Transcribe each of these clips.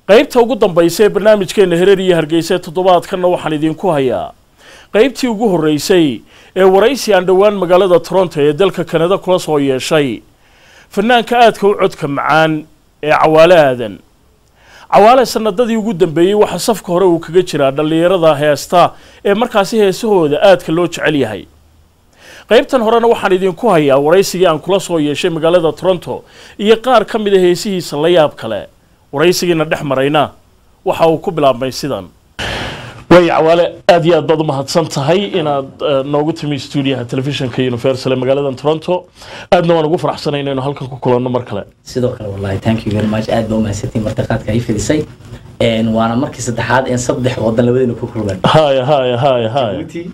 qaybta ugu dambeysay barnaamijkeena Hereer iyo Hargeysa toddobaadkana waxaan idinku hayaa qaybtii ugu horeysay ee waraysi aan dhawaan magaalada Toronto ee dalka Canada kula soo yeeshay fanaanka aadka u codka macaan ee Cawaale Aadan. Cawaale sanadadii ugu dambeeyay waxa safka hore uu kaga jiraa dhalinyarada heesta ee markaasi heesahooda aadka loo jecel yahay. qaybtan horena waxaan idinku hayaa waraysigii aan kula soo yeeshay magaalada Toronto iyo qaar ka mid ah heesihiisa la yaab kale. waraysigiina dhex marayna waxa uu ku bilaabmay sidan. way Cawaale aad iyo aad baad u mahadsan tahay inaad noogu timi studio telefishinka Universal ee magaalada Toronto. aadna waan ugu faraxsanahay inaynu halkan ku kulanno mar kale. sidoo kale wallahi thank you very much aad baa u mahadsantiin martiqaadka ay fidisay waana markii saddexaad ee saddex wadan labadeena ku kulmeen. hay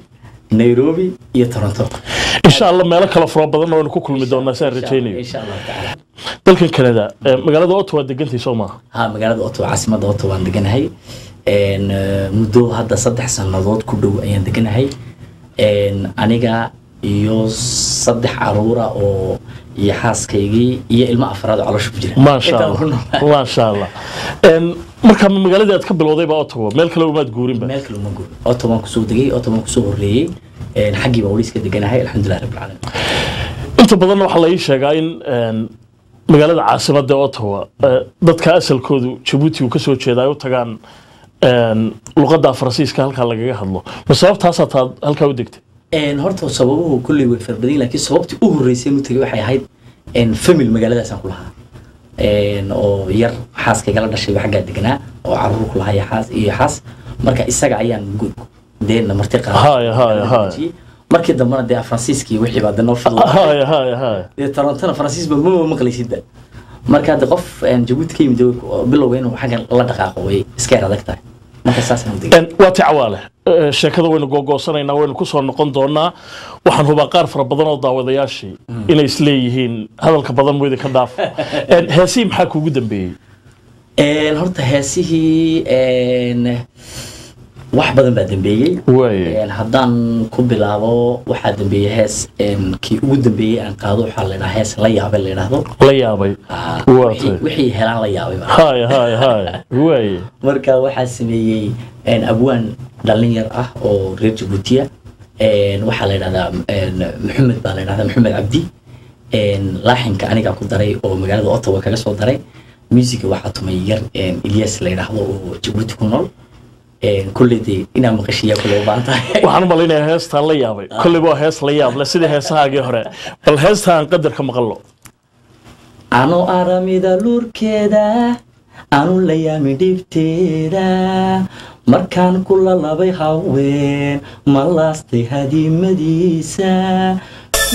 Nairobi iyo Toronto. insha Allah meel kala faro badan oo ku kulmi doonaa saan rajaynayo. insha Allah taala. dalkan Canada magaalada Ottawa degantii Soomaa. magaalada Ottawa caasimada Ottawa aan deganahay muddo hadda 3 sanadood ku dhow ayaan deganahay aniga iyo 3 caruura oo iyo xaaskaygii iyo ilmo afraad oo caloosha ku jira. ma sha Allah marka magaalada aad ka bilowday baa Ottawa meel kale uma guurin ba. meel kale uma guurin Ottawa ku soo degay Ottawa ku soo horeeyay xaqii baa waliska deganahay alxamdulillah rabbil caalamiin. inta badan waxa la ii sheegay in magaalada caasimada Ottawa dadka asalkoodu Djibouti uu ka soo jeeday u tagaan luqadda Faransiiska halka lagaga hadlo. ma sababtaas aad halka u degtay? horta sababuhu kulli way farbadin laakiin sababtii ugu horeysay inuu tagay waxay ahayd family magaaladaas aan ku lahaa oo yar xaaskayga la dhashay waxa deganaa oo caruur ku lahaa xaas iyo xaas marka isaga ayaan deena marti qaaday markii dambana de Faransiiskii wixii baad noo fadlan de Toronto Faransiis ba ma maqlaysid marka de qof Djibouti ka yimid bilowgeen waxa la dhaqaaqo way iska radagtay marka saasna degan waa Cawaale sheekada waynu googoosanayna waynu ku soo noqon doonaa waxaan hubaa qaar fara badan oo daawadayaashii inay isleeyihiin hadalka badan weeyda ka dhaaf heesii maxaa kuugu dambeeyay horta heesihii wax badan baa dambeeyay haddaan ku bilaabo waxaa dambeeyay hees kii ugu dambeeyay aan qaado waxaa la yiraahdaa hees la yaabay la yiraahdo la yaabay wixii helaan la yaabay way marka waxaa sameeyay abwaan dhalinyar ah oo reer Djibouti waxaa la yiraahdaa Maxamed baa la yiraahdaa Maxamed Cabdi laaxinka aniga ku daray oo magaalada Ottawa kaga soo daray music waxa tumay yar Ilyas la yiraahdo oo Djibouti ku nool kulleedii inaan maqashiya kula baantahay waxaan maleynayaa heestaan la yaabay kulli waa hees la yaab leh sida heesahaagii hore bal heestaan qadar ka maqallo ano aramida lurkeeda anu la yaami dhibteeda markaan kula labay haween malaastay hadimadiisa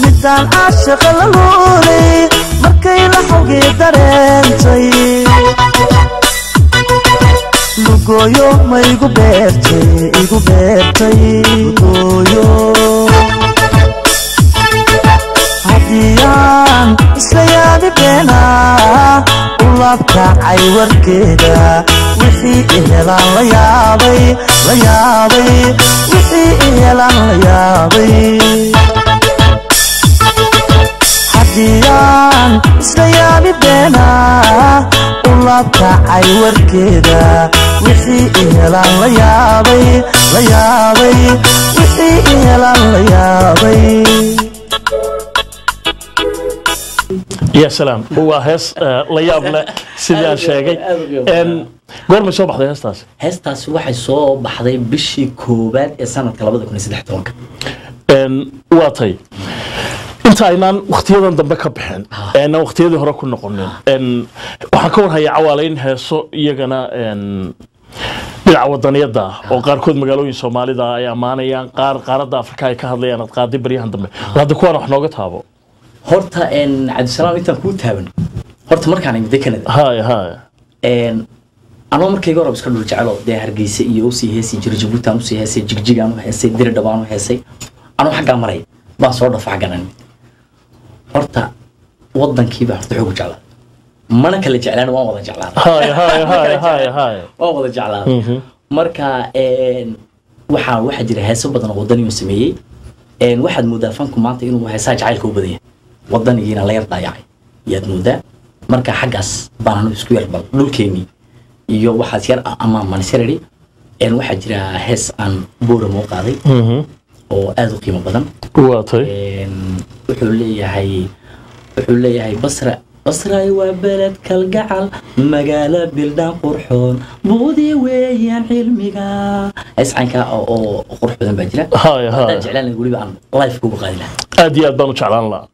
midaan aashaqa la luuray markay la xogay dareentay lugoyo ma igu beertay lugoyo hadiyaan isla yaabi beena ulabkacay warkeeda wixii ihelaan la yaabay wixii ihelaan la yaabay hadiyaan isla yaabi beena ulabkacay warkeeda wixii ihelaan la yaabay wixii ihelaan la yaabay. يا سلام هو هس لا يابله سيدي aan sheegay goorma soo baxday heestaas waxay soo baxday bishii koobaad ee sanadka 2013 waatay inta aynaan waqtiyadan dambe ka bixin waqtiyadii hore ku noqonin waxaan ka warhayaa Cawaale in heeso iyagana dhinaca wadaniyada oo qaarkood magaalooyin Soomaalida ay amaanayaan qaaradda Afrika ay ka hadlayaan qaadi baryahan dambe hadda kuwan wax nooga taabo horta Cabdisalaam intaan ku taaban horta markaan imid Canada anoo markayga hore iska dhul jecelo de Hargeysa iyo u sii heesi jiray Djibouti aan u sii heesay Jigjiga aan u heesay Dirdhaba aan u heesay anoo xagga maray baa soo dhafa ganan horta wadankiiba horta xoog jeclaa mana kala jeclaan waan wada jeclaa waan wada jeclaa marka waxa jira heeso badan oo wadaniyo sameeyay waxaad moodaa fanku maanta inuu heesaa jacaylka u badan yahay wadanigiina la yar daayacay yaad moodaa marka xaggaas baan isku yar bal dhulkeeni iyo waxaas yar ama manisirari waxaa jira hees aan buura moo qaaday oo aad u qiimo badan wuxuu leeyahay basray waa beled kalgacal magaalo bildaan qurxoon buudii weeyaan cilmiga iscaanka oo qurux badan baa jira hadaan jeclaan weliba aan live kugu qaadi lahaa aad iyo aad baan u jeclaan lahaa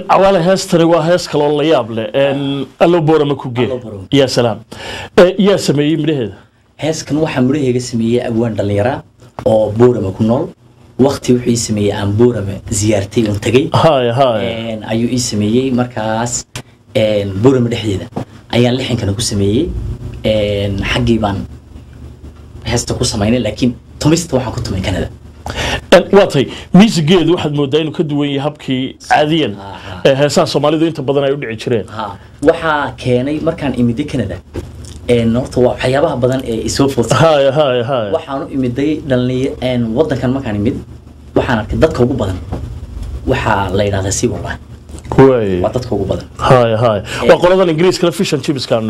عوالي هاستري وهاس كلو لياب له ألو بورا مكوجي يا سلام يا سمي مريه هاس كان واحد مريه سميه أبوان دليرة أو بورا مكونول وقتي وحي سميه عن بورا زيارتي منتجي هاي أيو اسميه مركز بورا مريحيدا أيان لحين كانوا كسميه حقي بان هاس تكون سمينه لكن تمست واحد كنت من كندا واطي ميزجيد واحد مودين وكدوين يهبكي عاديا هسان صوماليدو انت بدن ay u dhici jireen waxa keenay markaan imiday Canada horta waa waxyaabaha badan ee isoo foosay waxaan u imiday dhalinyaro wadankan markaan imid waxaan arkay dadka ugu badan waxa la yiraahdaa si wallahi waa dadka ugu badan waa qoladan Ingiriiska fish and chips kan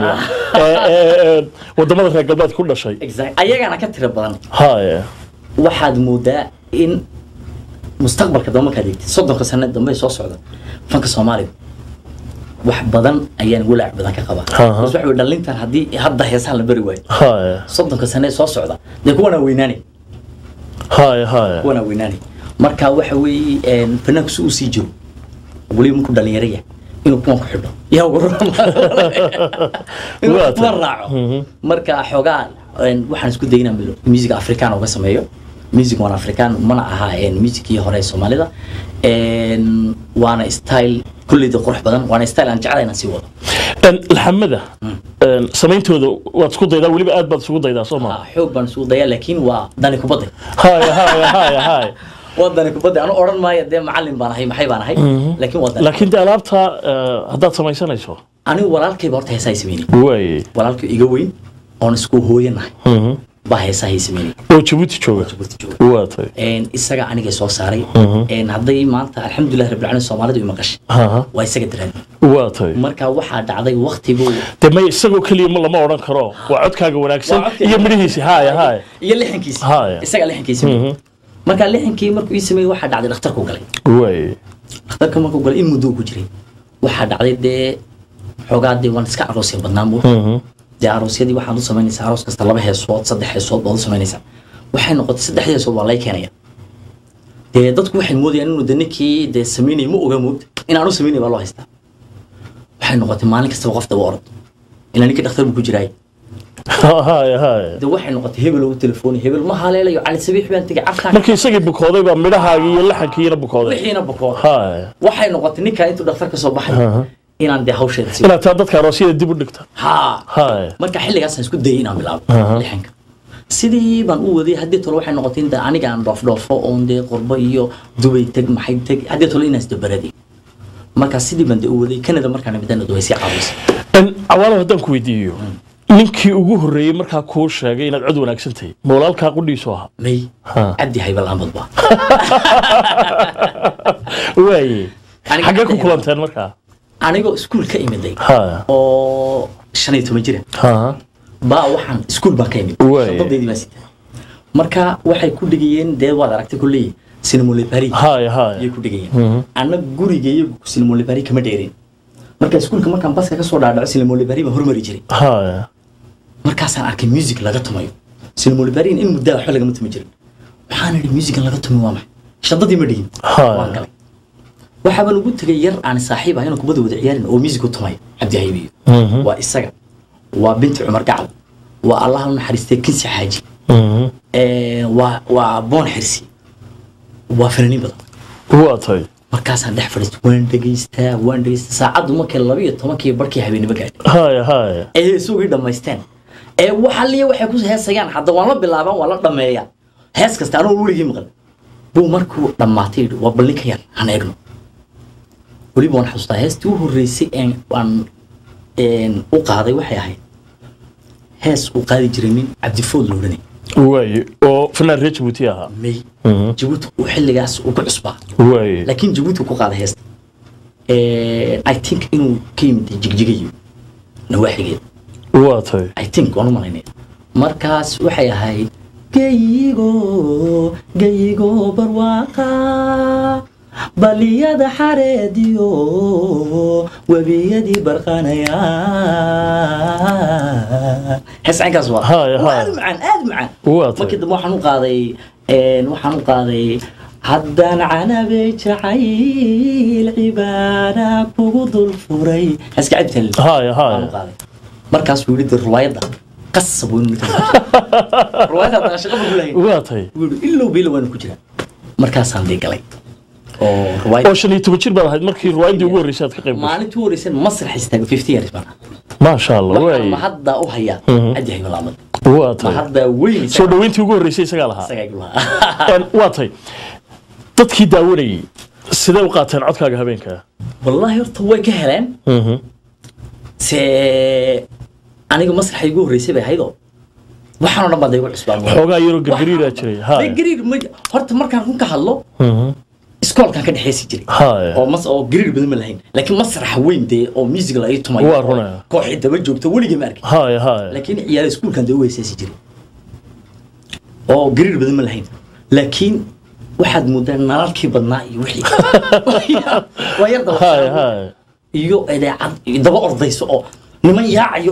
wadamada reer galbeed ku dhashay ayagana ka tiro badan waxaad moodaa in mustaqbalka dambe ka dhigtay 30 sano dambe soo socda fanka Soomaaliya wax badan ayaan walaac badan ka qabaa waxa uu dhalintan hadii hadda heesaha la bari way 30 sano soo socda kuwana weynaani kuwana weynaani marka waxa weey fanaanku soo sii jiro wali markuu dhalinyaraya inuu kuwan ku xidho yaa waa raaco marka xogaa waxaan isku daynaa music Afrikaan oo ka sameeyo music wan Afrikaan mana aha music hore Soomaalida وانا ستايل كل ده قرح بدن وانا ستايل أنا جعلنا نسويه. الحمدة سمينته وتسقط ذا ولي بقى بتسقط ذا صوما. حب بنسقط ذا لكن وداني كبدي. هاي. وداني كبدي أنا أورن ما يدي معلم بانهاي محي بانهاي لكن وداني. لكن ده لعبتها هذا سمي سنة يسوا. أنا ولالك بورت هساي سميني. وي. ولالك يجوين أنا سكو هو ينهاي. bahaysa haysameen oo Djibouti jooga waatay isaga aniga soo saaray haday maanta alxamdulillah rabbil alamin Soomaalidu ima qashay way isaga diraan waatay marka waxa dhacday waqtigu tamay isagoo kaliya ma lama oran karo waa codkaaga wanaagsan iyo midhiisi haay iyo lixankiisa isaga lixankiisa marka lixankii markuu ii sameeyay waxa dhacday dhakhtarku galay way dhakhtarka markuu galay in muddo ku jiray waxa dhacday de xogaadii waan iska aroosay badnaamo داروسيدي واحد وصماني ساروس كستلبه هالصوت صدق هالصوت بعض صماني سام وحين نقطة صدق هالصوت والله كانيا dee dadku waxay moodayaan inuu de ninkii dee sameynay ma oga mood in aanu sameynay baa loo haystaa waxay noqotay maalin kastaba qofta u orod ilaa ninkii dhakhtar buu ku jiray de waxay noqotay hebel ugu telefooni hebel ma haleelayo cali sabiix baan tagay cartaan markii isagii bukooday baa midhahaagii iyo laxankiina bukooday wixiina bukooday waxay noqotay ninka intuu dhakhtar ka soo baxay inaan de hawsheeda si inaad taa dadka aroosyada dib u dhigta marka xilligaas aan isku dayay inaan bilaabo lixanka sidii baan u waday haddii tolo waxay noqotay inta aniga aan dhoofdhoofo oon dee qurbo iyo dubay tag maxay tag haddii tolo inaan isdabaraday marka sidii baan de u waday Canada markaan midana dubay si caawis awaalo haddaan ku weydiiyo ninkii ugu horreeyay markaa kuu sheegay inaad cod wanaagsan tahay moolaalkaa qudhiisu ahaa may cabdi haybal ahmed ba waaye xaggee ku kulanteen markaa anigoo iskuul ka imiday oo 15 jira baa waxaan iskuul baan ka imid shaqadeedii baa sita marka waxay ku dhigayeen dee waad aragtay kulli Cinemole Paris ay ku dhigayeen ana gurigeeyo Cinemole Paris kama dheerin marka iskuulka markaan baska ka soo dhaadhaco Cinemole Paris ma hormari jiray markaasaan arkay music laga tumayo Cinemole Paris in muddo wax laga tumi jiray waxaan idhi music laga tumi waa maxay shaqadii ma dhigin waan galay waxa baan ugu tagay yar aan saaxiib ahayn oo kubada wada ciyaarin oo music u tumay Cabdi Haybiyo waa isaga waa binti Umar Gacad waa Allah u naxariistay kinsi xaaji waa boon xirsi waa fanaaniin badan waa tahay markaasaan dhex fadhiistay waan dhageystaa saacadu markay 12 barkii habeenimo gaadhay ee suuqii dhamaysteen ee waxa liya waxay ku heesayaan hadda waan la bilaabaan waan la dhameeyaa hees kasta anoo weligii maqal buu markuu dhamaatay waa balin ka yar aan eegno wali baan xasuustaa heestii u horeysay aan u qaaday waxay ahayd hees uu qaadi jiray min Cabdi Food Loodane waaye oo fanaan reer Djibouti ahaa may Djibouti uu xilligaas uu ku cusbaa waaye laakiin Djibouti ku qaaday heesta I think inuu ka yimid jigjigayo nawaaxigeed waa tahay I think waan u malaynay markaas waxay ahayd gayigo barwaaqa baliyada xareediyo wabiyadii barqanaya heesankaas waa aad macaan markii dambe waxaan u qaaday haddaan canabay jacayl cibaara kugu dul furay heeska cabtan markaas wuu yidhi riwaayadda qasab weyn mid riwaayadda shaqo ma gulayn waa tahay ilaa bilo waan ku jiraa markaasaan galay oo 15 jir baad ahayd markii riwaayadii ugu horeysay aad ka qayb gashay maalintii ugu horeysay masrax istaago 50 years baan ma sha Allah way ma hadda u haya ajahay walaamad waa tahay ma hadda weyn soo dhaweyntii ugu horeysay isaga lahaa waa tahay dadkii daawanayay sidee u qaateen codkaaga habeenka wallahi horta way ka heleen aniga masraxay ugu horeysay bay haydo waxaan dhan baday ugu cusbaan xoogaa yaro gargariira jiray gargariir horta markaan run ka hadlo iskoolkan ka dhaxaysi jiray oo gariir badan ma lahayn laakiin masrax weyn de oo music la ay tumayo waa runaa kooxi daba joogto waliga ma arkin laakiin ciyaar iskoolkan de u heesaysi jiray oo gariir badan ma lahayn laakiin waxaad moodaa nalalkii badnaa iyo wixii waa yar daba iyo idaacad daba ordayso oo niman yaacayo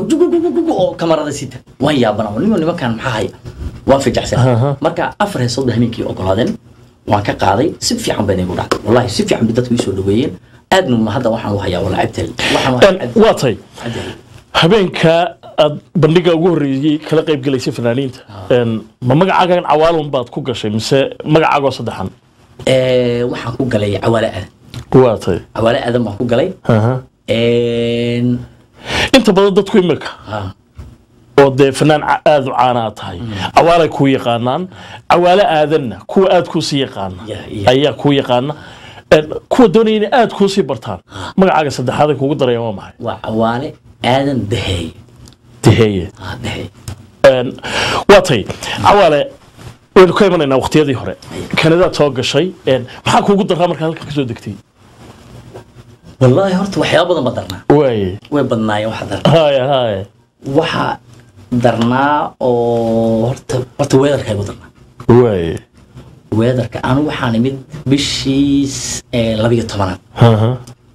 oo kamarada sita waan yaabanaa nimankan maxaa haya waan fajacsan marka afar heesood habeenkii ogolaadeen waan ka qaaday si fiican bay igu dhacday wallahi si fiican bay dadku soo dhaweeyeen aadna ma hadda waxaan u hayaa wala cabtel waa tay habeenka aad bandhiga ugu horeeyay kala qayb galaysay fanaaniinta ma magacaagan Cawaalon baad ku gashay mise magacaaga saddexan waxaan ku galay Cawaale Aadan waa tay Cawaale Aadan baan ku galay inta badan dadku imika oo de fanaan aad u caana tahay Cawaale ku yaqaanaan Cawaale Aadanna kuwa aad ku sii yaqaan ayaa ku yaqaana kuwa doonayna aad ku sii bartaan magacaaga saddexaad ay kugu darayaan waa maxay waa Cawaale Aadan Dahay waa tay Cawaale waynu ka imanaynaa waqtiyadii hore Canada soo gashay maxaa kugu daraa markaa halka ka soo degtay والله هرت وحياة بدن بدرنا way بدنا واحد درنا هاي واحد درنا أو هرت ويدر كي بدرنا way ويدر كأنا وحنا مد بشيس لبية طبعا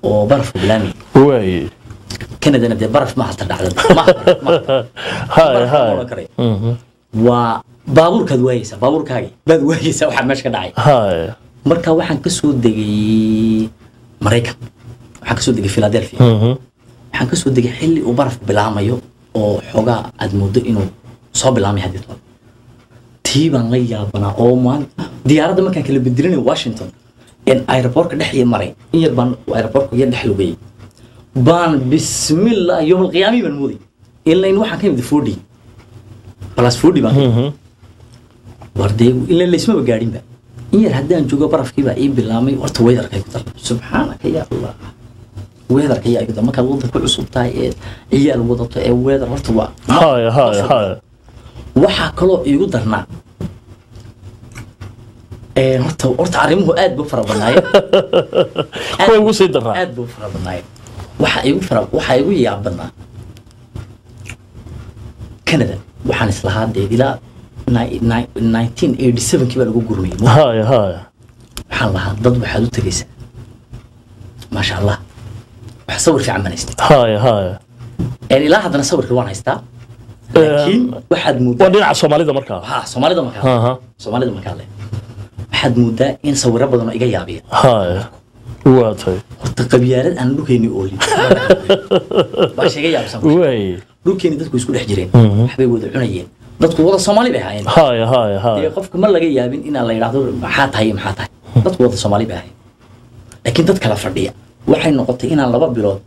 وبرف بلامي way كندا نبدأ برف ما هالتدع ما هاي وبابور كدويسة بابور كاجي بدويسة وحد مش كداعي marka waxaan ka soo degay Mareykan waxaan ka soo degay Philadelphia waxaan ka soo degay xilli uu barafku bilaamayo oo xogaa aad moodo inuu soo bilaamay hadii toban tiibaan la yaabanaa oo maan diyaaradda markaan kala bedelinay Washington in airportka dhex iyo maray in yar baan airportka iyo dhex lugay baan bismillah yawm al-qiyaamah baan mooday ilaa in waxaan ka yimid 40 plus 40 baan wardeey ilaa leesma gaadhin ba in yar haddaan joogo barafkii baa ii bilaamay horta weatherkay ku dartay subxaanaka ya allah weatherka yaa iyada marka wadda ku cusub tahay ee ciyaal wadato ee weather horta waa hay waxa kaloo iigu darnaa horta arrimuhu aad buu fara badnaayeen kuwa ugu sii daraa aad buu fara badnaayeen waxa igu yaabadnaa Canada waxaan islahaa ilaa 1987 kii baa lagu gurmay hay waxaan lahaa dad waxaad u tagaysaa ma sha Allah wax sawir fiican manaysta hay ilaa haddana sawirka waan haystaa laakiin waxaad moodaa dhinaca Soomaalida markaa Soomaalida markaa leh waxaad moodaa in sawirro badan oo iga yaabiya hay waa tahay horta qabyaalad aan dhulkeeni ooli baa sheegay yaabsan way dhulkeeni dadku isku dhex jireen waxbay wada cunayeen dadku wada Soomaali bay ahaayeen hay qofka ma laga yaabin in la yiraahdo maxaa tahay dadku wada Soomaali bay ahaayeen laakiin dad kala fadhiya waxay noqotay inaan 2 bilood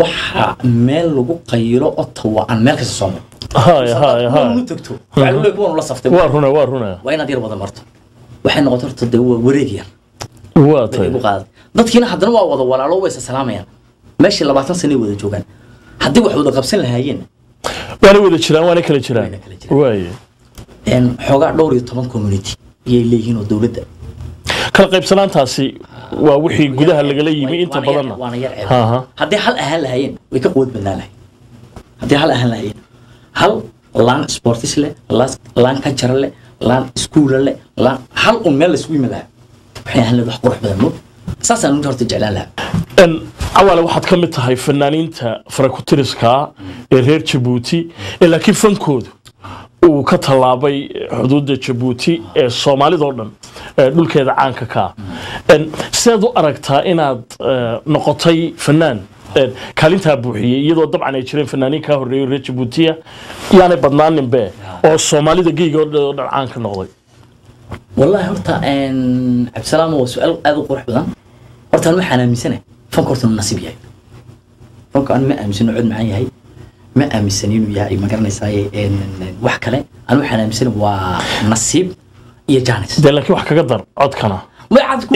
waxa meel lagu qaylo Ottawa aan meel kasta soo maro hay ma tagto waxay leeyahay la saftay waa runa waa inaad yar wada marto waxay noqotay horta wareeg yar waa tahay dadkiina haddana waa wada walaalo way salaamayaan meeshii 20 sano wada joogan haddii wax wada qabsan lahaayeen wada jiraan waana kala jiraan way xogaa dhowr iyo 10 community iyay leeyihiin oo dawladda kala qaybsanaantaasi waa wixii gudaha laga leeyimay inta badan haddii hal ahaan lahaayeen way ka quwad badnaan lahayn haddii hal ahaan lahaayeen hal laan sportis leh laan culture leh laan school leh laan hal meel isku yimaada waxay ahaan wax qurux badan mo saasaan u horta jeclaan lahaa awala waxaad ka mid tahay fanaaniinta farakutiriska ee reer Djibouti laakiin fankoodu uu ka talaabay xuduudda Djibouti ee Soomaalida oo dhan dhulkeeda caanka ka sidoo aragtaa inaad noqotay fanaan kaalinta buuxiyay iyadoo dabcan ay jireen fanaaniin ka horeeyay reer Djibouti yaana badnaanin be oo Soomaalida geeyga oo dhan caanka noqday wallahi horta Abdisalaam waa su'aal aad u qurux badan horta waxaan aaminsanahay fanka horta nasiib yahay fanka aan ma aaminsano cid macaan yahay ma aaminsano inuu yahay ma garanaysaa wax kale aan waxaan aaminsanahay waa nasiib iyo jaanis laakiin wax kaga dar codkana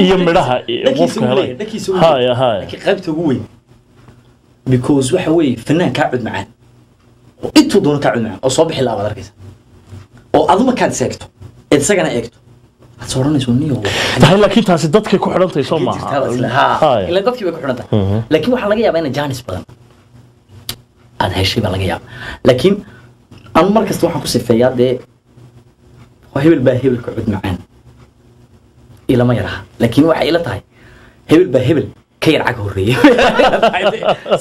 iyo midhaha qofka helay hay qaybta ugu weyn because waxa weey fanaan ka cod macaan oo intuu doono ka cod macaan oo soo bixi la aad arkaysa oo aduma ka seegto isagana eegto صورني سونيو هاي لكن تاسي dadkay ku xidhantay Soomaaliya ila dadkii way ku xidhantay laakiin waxa laga yaabaa in jaanis badan aad heshay baa laga yaabaa laakiin aan markasta waxaan ku sifeeyaa hebel baa hebel ku cud macaan ila ma yaraha laakiin waxa ila tahay hebel baa hebel ka yar cag horeeyay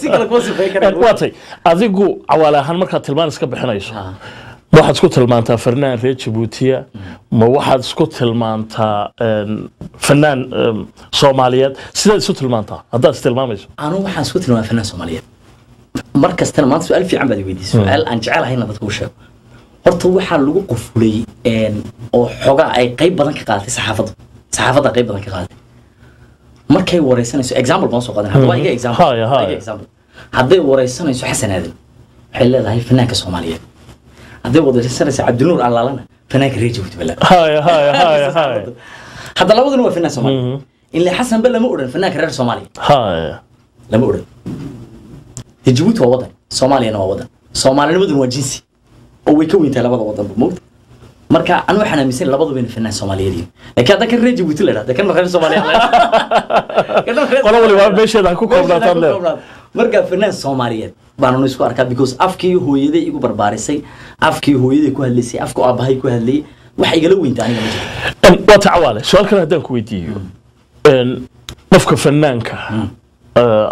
si kala ku sifeey karaa waatay adigu awalahan marka tilmaan iska bixinayso waxaad isku tilmaantaa fanaan reer Djibouti ma waxaad isku tilmaantaa fanaan Soomaaliyeed sidaad isku tilmaantaa haddaad tilmaamayso anu waxaan isku tilmaantaa fanaan Soomaaliyeed markastana maanta su'aal fiican baad weydiisay su'aal aan jecelahay inaad dadku sheego horta waxa lagu qofulay oo xogaa ay qayb badan ka qaadatay saxaafadda qayb badan ka qaadatay markay wareysanayso example baan soo qaadan hadda iga example hadday wareysanayso Xasan Aadan waxay leedahay fanaanka Soomaaliyeed هذا وضع السنة عبد النور على لنا فناك ريجي وتبلا هاي هذا لو ذنوا فنان صومالي اللي حسن بلا مؤرن فناك رير صومالي هاي لا مؤرن جيبوتي هو وطن صومالي أنا وطن صومالي نبدو وجنسي أو يكون تلا بضع وطن بموت مركا أنا وحنا مثل لبضو بين الفنان الصوماليين لكن هذا كان ريجي وتلا هذا كان غير صومالي والله والله بيش هذا كوكو بلا marka fanaan Soomaaliyeed baan isku arkaa because afkii hooyaday igu barbaarisay afkii hooyaday ku hadlaysay afku aabahay ku hadlay wax igala weynta aniga ma jiro waa tacawaale su'aal kale hadaan ku weydiiyo qofka fanaanka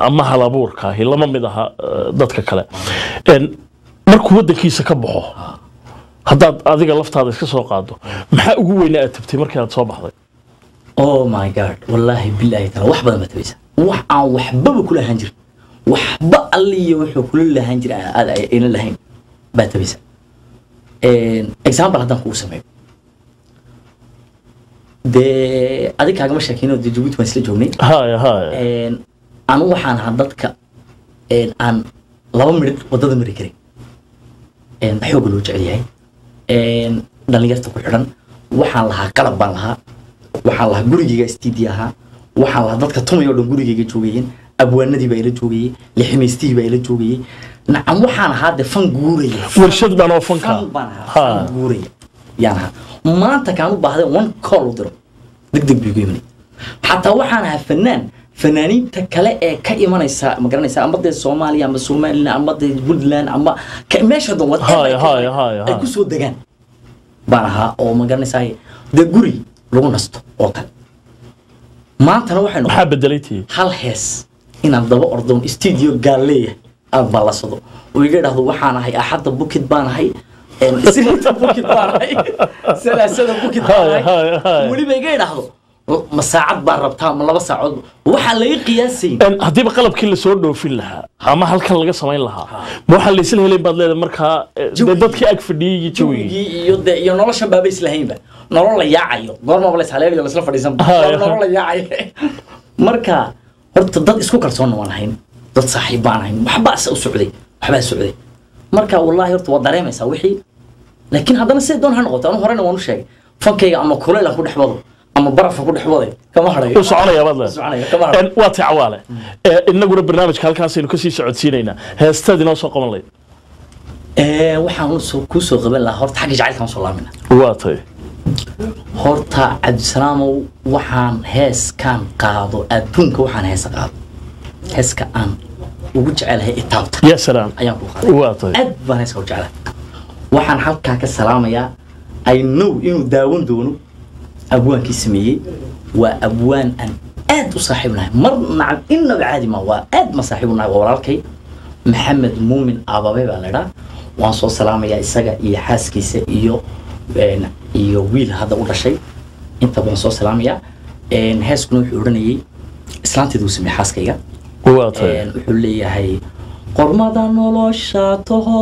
ama halabuurka lama mid aha dadka kale markuu wadankiisa ka baxo haddaad adiga laftaada iska soo qaado maxaa ugu weyn aad tabtay markii aad soo baxday oh my god wallahi billahi taala wax badan ma tabaysa wax aan waxba kula ahaan jirin waxba alliyo wuxuu kula lahaan jiray aad ayna lahayn ba tabaysa example hadan ku sameeyo de adiga kaaga ma sheekino de Djibouti ma isla joognay anu waxaan ahaa dadka aan 2 minute wadada mari karay xoog loo jecel yahay dhalinyarta ku xiran waxaan lahaa qalab baan lahaa waxaan lahaa gurigeyga studio-ha waxaan lahaa dadka tumayo dhan gurigeyga joogayeen abwaanadii baa ila joogayay lixmeystii baa ila joogayay nacam waxaan ahaa de fan guuraya warshad baan oo fanka guuraya yaana maanta kaan u baahday one call u diro degdeg bigu yimid xataa waxaan ahaa fanaaniinta kale ee ka imanaysa ma garanaysa ama de Soomaaliya ama Soomaaliland ama de Puntland ama meesha doon wada ay ku soo degaan baraha oo ma garanaysa de guri lagu nasto oo kale maanta waxaan waxa bedelaytii hal hees inaan daba ordon studio gaaleeya aan balasado oo iga dhahdo waxaan ahay axada bukid baan ahay sinta bukid baan ahay salaasada bukid baan ahay wali bay iga dhahdo ma saacad baan rabtaa ma 2 saacadood waxa la qiyaasay hadii qalabkii la soo dhoofin lahaa ama halkan laga sameyn lahaa ma waxa la isla helay baad leedahay marka dadkii ag fadhiyay jawigii iyo nolosha baaba islahaynba nolol la yaacayo goorma la isleeyahay la isla fadhiisan nolol la yaacay marka horta dad isku kalsoon waan ahayn dad saaxiib baan ahayn waxba u socday marka wallahi horta waa dareemaysaa wixii laakiin haddana si doon ha noqoto anu horena waan u sheegay fankayga ama kuleel ku dhaxbado ama baraf ku dhaxwaday kama harayo u soconaya badla waa tacawaale inaguna barnaamijka halkaas aynu ka sii socodsiinayna heestadii noo soo qaban lay waxaan ku soo qaban lahaa horta xagga jacaylka soo laamina waa tay horta Cabdisalaam waxaan hees kan qaado adduunka waxaan heeska aan ugu jecelahay itaabta ya salaam ayaan ku qaaday waa tay aad baan heeska u jecelahay waxaan halka ka salaamayaa I know inuu daawan doono abwaankii sameeyay waa abwaan aan aad u saaxiibnahay marna inna caadi ma waa aad ma saaxiibnahay walaalkay Maxamed Muumin Ababe baa leeyahay waan soo salaamayaa isaga iyo xaaskiisa iyo wiil hada u dhashay inta baan soo salaamayaa heeskuna wuxuu oranayay islaanteedu sameeyay xaaskayga wuxuu leeyahay qormada nolosha toho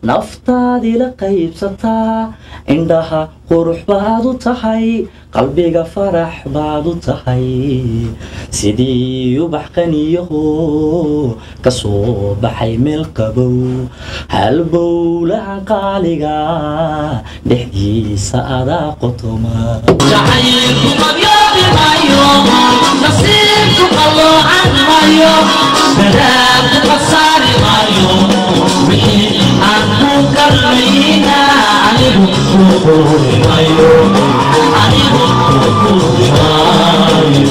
naftaadi la qaybsataa indhaha qurux baad u tahay qalbiga farax baad u tahay sidii ubax qaniyaho ka soo baxay meel qabow halbowlaha qaaliga dhexdiisa adaa qotoma jacaylku qabyoobi maayo nasiibku qaloocan maayo balaadku qasaari maayo wixii aan ku kalmayna anigu kuquri maayo anigu kuquri maayo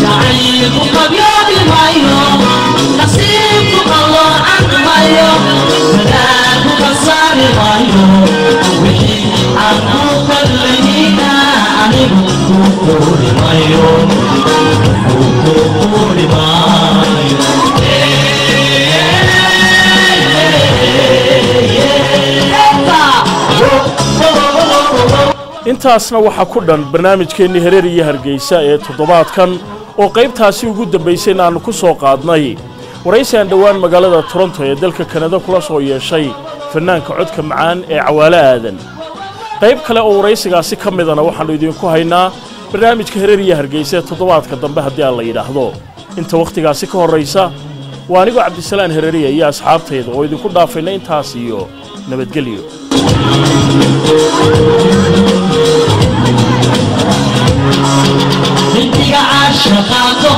jacaylku qabyoobi maayo nasiibku qaloocan maayo balaadku qasaari maayo wixii aan ku kalmayna anigu kuquri maayo kuquri maayo intaasna waxa ku dhan barnaamijkeennii Hereer iyo Hargeysa ee toddobaadkan oo qaybtaasi ugu dambeysay aan ku soo qaadnay waraysi aan dhawaan magaalada Toronto ee dalka Canada kula soo yeeshay fanaanka codka macaan ee Cawaale Aadan qayb kale oo waraysigaasi ka midana waxaanu idinku haynaa barnaamijka Hereer iyo Hargeysa ee toddobaadka dambe haddii aan la yiraahdo inta waqtigaasi ka horeysa waa anigu Cabdisalaam Hereeriye iyo asxaabtayda oo idinku dhaafayna intaas iyo nabadgelyo intiga ashaqato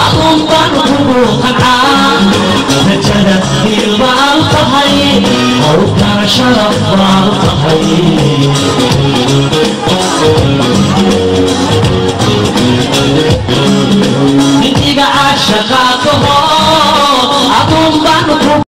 aqum banku qan'an najada ilbal tahay aw kana sharaf bal tahay intiga ashaqato aqum banku